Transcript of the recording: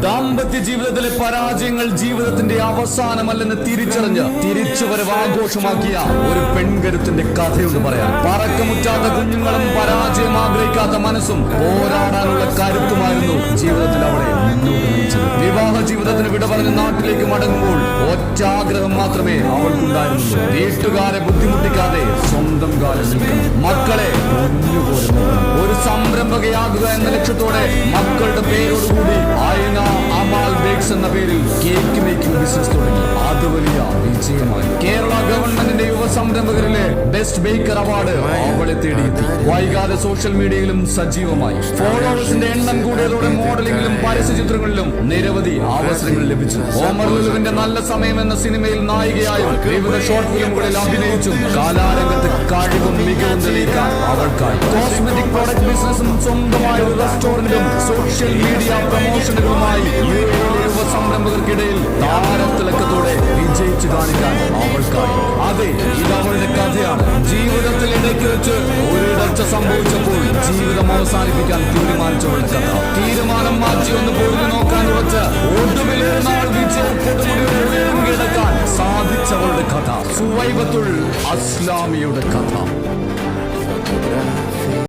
ദാമ്പത്യ ജീവിതത്തിലെ പരാജയങ്ങൾ ജീവിതത്തിന്റെ അവസാനമല്ലെന്ന് തിരിച്ചറിഞ്ഞ് തിരിച്ചുവരവ് ആഘോഷമാക്കിയ ഒരു പെൺകരുത്തിന്റെ കഥയുണ്ട് പറയാൻ. പറക്കമുറ്റാത്ത കുഞ്ഞുങ്ങളും പരാജയം ആഗ്രഹിക്കാത്ത മനസ്സും പോരാടാനുള്ള കരുത്തുമായിരുന്നു ജീവിതത്തിൽ അവളെ മുന്നോട്ട് നയിച്ചത്. വിവാഹ ജീവിതത്തിന് വിട പറഞ്ഞ് നാട്ടിലേക്ക് മടങ്ങുമ്പോൾ ഒറ്റ ആഗ്രഹം മാത്രമേ അവൾക്കുണ്ടായിരുന്നുള്ളൂ. വീട്ടുകാരെ ബുദ്ധിമുട്ടിക്കാതെ സ്വന്തം കാലം നിൽക്കണം, മക്കളെ പൊന്നുപോലെ നോക്കണം. ഒരു സംരംഭകയാകുക എന്ന ലക്ഷ്യത്തോടെ മക്കളുടെ പേരോടുകൂടി അയന അമാൽ ബേക്സ് എന്ന പേരിൽ കേക്ക് മേക്കിംഗ് ബിസിനസ് തുടങ്ങി. അത് വലിയ വിജയമായി. കേരള ഗവൺമെന്റിന്റെ യുവ സംരംഭകരിലെ ബെസ്റ്റ് ബേക്കർ അവാർഡ് അവളെ തേടിയെത്തി. വൈകാതെ സോഷ്യൽ മീഡിയയിലും സജീവമായി. ഫോളോവേഴ്സിന്റെ എണ്ണം കൂടിയതോടെ മോഡലിംഗിലും പരസ്യചിത്രങ്ങളിലും നിരവധി അവസരങ്ങൾ ലഭിച്ചു. ഓമർ ലുലുവിന്റെ നല്ല സമയം എന്ന സിനിമയിൽ നായികയായും വിവിധ ഷോർട്ട് ഫിലിമുകളിൽ അഭിനയിച്ചും കലാരംഗത്ത് കഴിവും മികവും തെളിയിക്കാൻ അവൾക്കായി. കോസ്മെറ്റിക് പ്രോഡക്റ്റ് ബിസിനസും സ്വന്തമായ ഒരു റെസ്റ്റോറന്റും സോഷ്യൽ മീഡിയ പ്രമോഷനുകളുമായി യുവ സംരംഭകർക്കിടയിൽ താരത്തിളക്കത്തോടെ വിജയിച്ചു കാണിക്കാൻ അവൾക്കായി. അതെ, ഇത് അവളുടെ കഥയാണ്. ജീവിതത്തിൽ ഇടയ്ക്ക് വെച്ച് ഒരിടർച്ച സംഭവിച്ചപ്പോൾ ജീവിതം അവസാനിപ്പിക്കാൻ തീരുമാനിച്ചവളുടെ കഥ. തീരുമാനം മാറ്റി ഒന്ന് പൊളിഞ്ഞു നോക്കാൻ ഉറച്ച് ഒടുവിൽ നാൾ വിജയപ്പെടുമുടിയുടെ കിടക്കാൻ സാധിച്ചവളുടെ കഥ. സുവൈബത്തുൽ അസ്ലാമിയുടെ കഥ.